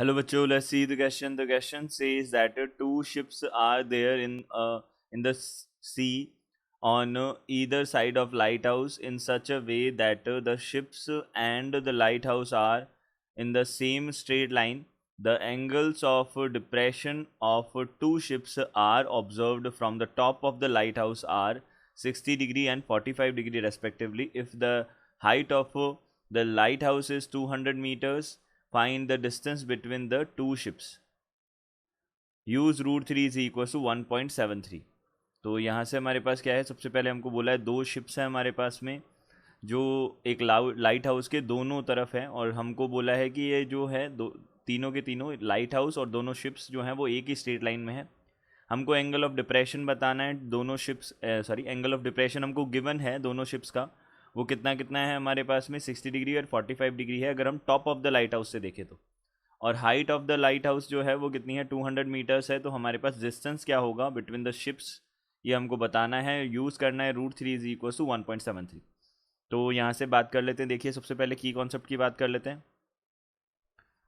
Hello, bachcho. Let's see the question. The question says that two ships are there in the sea on either side of lighthouse in such a way that the ships and the lighthouse are in the same straight line. The angles of depression of two ships are observed from the top of the lighthouse are 60 degree and 45 degree respectively. If the height of the lighthouse is 200 meters, find the distance between the two ships. Use root three is equal to 1.73. तो यहाँ से हमारे पास क्या है, सबसे पहले हमको बोला है दो शिप्स हैं हमारे पास में जो एक लाइट हाउस के दोनों तरफ है, और हमको बोला है कि ये जो है दो तीनों के तीनों लाइट हाउस और दोनों शिप्स जो हैं वो एक ही स्ट्रेट लाइन में है. हमको एंगल ऑफ डिप्रेशन बताना है दोनों शिप्स, एंगल ऑफ डिप्रेशन हमको गिवन है दोनों शिप्स का. वो कितना कितना है हमारे पास में 60 डिग्री और 45 डिग्री है अगर हम top of the light house से देखें तो. और height of the light house जो है वो कितनी है, 200 मीटर्स है. तो हमारे पास डिस्टेंस क्या होगा बिटवीन द शिप्स, ये हमको बताना है. यूज़ करना है root three is equal to 1.73. तो यहाँ से बात कर लेते हैं. देखिए सबसे पहले की कॉन्सेप्ट की बात कर लेते हैं.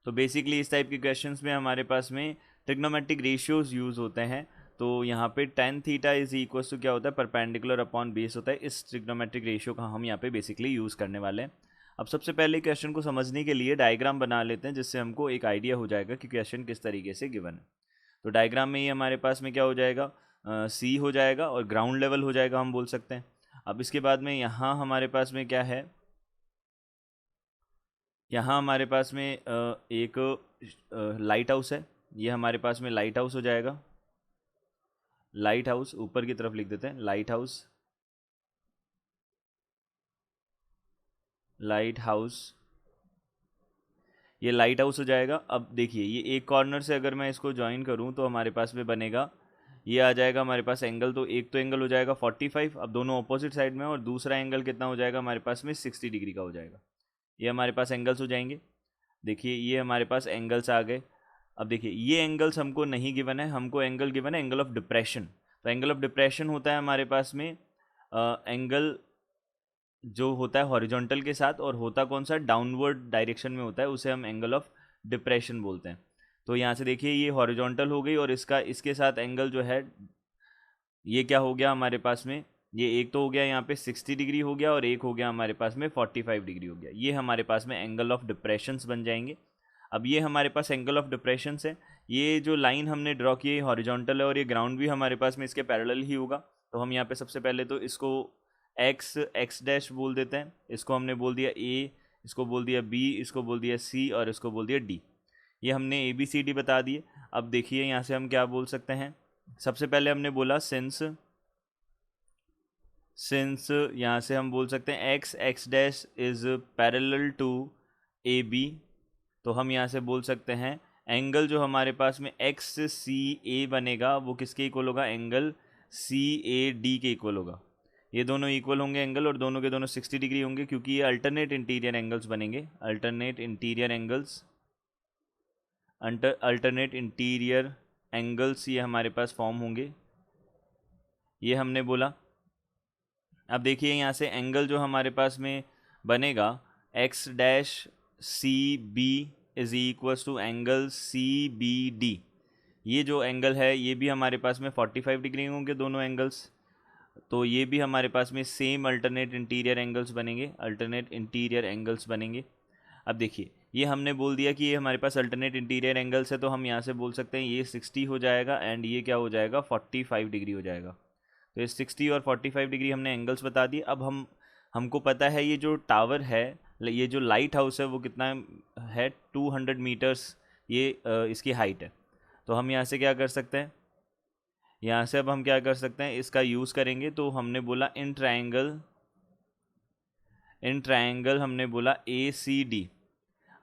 तो बेसिकली इस टाइप के क्वेश्चंस में हमारे पास में ट्रिग्नोमेट्रिक रेशियोज यूज़ होते हैं. तो यहाँ पे tan theta is equal to क्या होता है, परपेंडिकुलर अपॉन बेस होता है. इस ट्रिग्नोमेट्रिक रेशियो का हम यहाँ पे बेसिकली यूज़ करने वाले हैं. अब सबसे पहले क्वेश्चन को समझने के लिए डायग्राम बना लेते हैं जिससे हमको एक आइडिया हो जाएगा कि क्वेश्चन किस तरीके से गिवन है. तो डायग्राम में ये हमारे पास में क्या हो जाएगा, सी हो जाएगा और ग्राउंड लेवल हो जाएगा हम बोल सकते हैं. अब इसके बाद में यहाँ हमारे पास में क्या है, यहाँ हमारे पास में एक लाइट हाउस है. ये हमारे पास में लाइट हाउस हो जाएगा. लाइट हाउस ऊपर की तरफ लिख देते हैं, लाइट हाउस, लाइट हाउस, ये लाइट हाउस हो जाएगा. अब देखिए ये एक कॉर्नर से अगर मैं इसको ज्वाइन करूँ तो हमारे पास में बनेगा, ये आ जाएगा हमारे पास एंगल. तो एक तो एंगल हो जाएगा 45, अब दोनों ऑपोजिट साइड में, और दूसरा एंगल कितना हो जाएगा हमारे पास में 60 डिग्री का हो जाएगा. ये हमारे पास एंगल्स हो जाएंगे. देखिए ये हमारे पास एंगल्स आ गए. अब देखिए ये एंगल्स हमको नहीं गिवन है, हमको एंगल गिवन है एंगल ऑफ डिप्रेशन. तो एंगल ऑफ डिप्रेशन होता है हमारे पास में एंगल जो होता है हॉरिजॉन्टल के साथ, और होता कौन सा, डाउनवर्ड डायरेक्शन में होता है, उसे हम एंगल ऑफ डिप्रेशन बोलते हैं. तो यहाँ से देखिए ये हॉरिजॉन्टल हो गई, और इसका इसके साथ एंगल जो है ये क्या हो गया हमारे पास में, ये एक तो हो गया यहाँ पे 60 डिग्री हो गया, और एक हो गया हमारे पास में 45 डिग्री हो गया. ये हमारे पास में एंगल ऑफ डिप्रेशंस बन जाएंगे. अब ये हमारे पास एंगल ऑफ डिप्रेशंस है. ये जो लाइन हमने ड्रॉ की है हॉरिजॉन्टल है, और ये ग्राउंड भी हमारे पास में इसके पैरेलल ही होगा. तो हम यहाँ पे सबसे पहले तो इसको एक्स डैश बोल देते हैं. इसको हमने बोल दिया ए, इसको बोल दिया बी, इसको बोल दिया सी, और इसको बोल दिया डी. ये हमने ए बी सी डी बता दिए. अब देखिए यहाँ से हम क्या बोल सकते हैं. सबसे पहले हमने बोला सिंस यहाँ से हम बोल सकते हैं x dash is parallel to A B. तो हम यहाँ से बोल सकते हैं एंगल जो हमारे पास में एक्स सी ए बनेगा वो किसके इक्वल होगा, एंगल सी ए डी के इक्वल होगा. ये दोनों इक्वल होंगे एंगल, और दोनों के दोनों 60 डिग्री होंगे क्योंकि ये अल्टरनेट इंटीरियर एंगल्स बनेंगे. अल्टरनेट इंटीरियर एंगल्स ये हमारे पास फॉर्म होंगे. ये हमने बोला. अब देखिए यहाँ से एंगल जो हमारे पास में बनेगा x dash C B is equal to angle C B D. ये जो एंगल है ये भी हमारे पास में 45 डिग्री होंगे दोनों एंगल्स. तो ये भी हमारे पास में सेम अल्टरनेट इंटीरियर एंगल्स बनेंगे. अब देखिए ये हमने बोल दिया कि ये हमारे पास अल्टरनेट इंटीरियर एंगल्स है, तो हम यहाँ से बोल सकते हैं ये 60 हो जाएगा एंड ये क्या हो जाएगा 45 डिग्री हो जाएगा. तो ये 60 और 45 डिग्री हमने एंगल्स बता दिए. अब हमको पता है ये जो टावर है, ये जो लाइट हाउस है वो कितना है, 200 मीटर्स ये इसकी हाइट है. तो हम यहाँ से क्या कर सकते हैं, यहाँ से अब हम क्या कर सकते हैं, इसका यूज़ करेंगे. तो हमने बोला इन ट्रायंगल हमने बोला ए सी डी.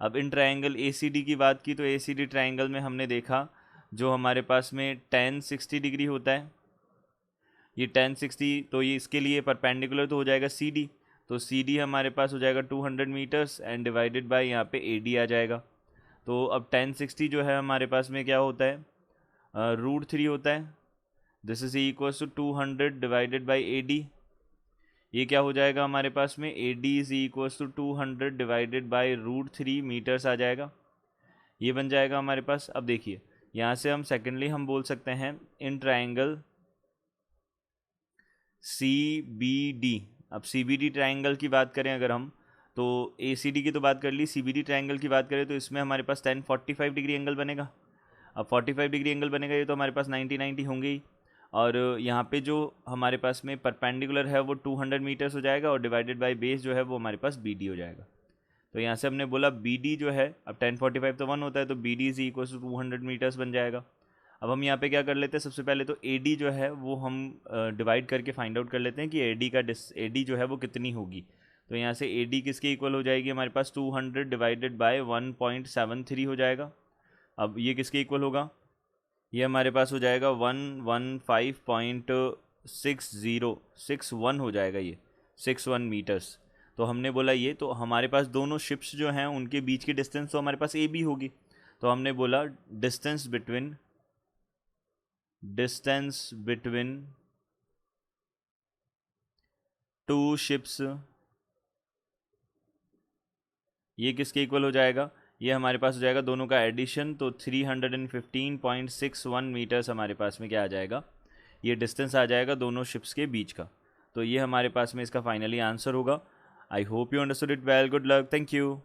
अब in triangle A C D की बात की तो ए सी डी ट्रायंगल में हमने देखा जो हमारे पास में tan 60 डिग्री होता है, ये tan 60, तो ये इसके लिए परपेंडिकुलर तो हो जाएगा सी डी. तो सी डी हमारे पास हो जाएगा 200 मीटर्स एंड डिवाइडेड बाय यहाँ पे ए डी आ जाएगा. तो अब tan 60 जो है हमारे पास में क्या होता है, √3 होता है. This is equal to 200 divided by A D. ये क्या हो जाएगा हमारे पास में, A D is equal to 200 divided by √3 meters आ जाएगा. ये बन जाएगा हमारे पास। अब देखिए यहाँ से हम सेकेंडली हम बोल सकते हैं in triangle C B D. अब सी बी डी ट्राइंगल की बात करें अगर हम, तो ए सी डी की तो बात कर ली, सी बी डी ट्राइंगल की बात करें तो इसमें हमारे पास 1045 डिग्री एंगल बनेगा। अब 45 डिग्री एंगल बनेगा, ये तो हमारे पास 90 होंगे ही। और यहाँ पे जो हमारे पास में परपेंडिकुलर है वो 200 मीटर्स हो जाएगा, और डिवाइडेड बाय बेस जो है वो हमारे पास बी डी हो जाएगा। तो यहाँ से हमने बोला बी डी जो है, अब 1045 तो 1 होता है, तो B D is equal to 200 metres बन जाएगा। अब हम यहाँ पे क्या कर लेते हैं, सबसे पहले तो ए डी जो है वो हम डिवाइड करके फाइंड आउट कर लेते हैं कि ए डी जो है वो कितनी होगी। तो यहाँ से ए डी किसके इक्वल हो जाएगी, हमारे पास 200 डिवाइडेड बाय 1.73 हो जाएगा। अब ये किसके इक्वल होगा, ये हमारे पास हो जाएगा 115.6061 हो जाएगा, ये 61 मीटर्स। तो हमने बोला ये, तो हमारे पास दोनों शिप्स जो हैं उनके बीच की डिस्टेंस तो हमारे पास ए बी होगी। तो हमने बोला डिस्टेंस बिटवीन टू शिप्स, ये किसके इक्वल हो जाएगा, ये हमारे पास हो जाएगा दोनों का एडिशन, तो 315.61 मीटर्स हमारे पास में क्या आ जाएगा, ये डिस्टेंस आ जाएगा दोनों शिप्स के बीच का। तो ये हमारे पास में इसका फाइनली आंसर होगा। I hope you understood it well. Good luck, thank you.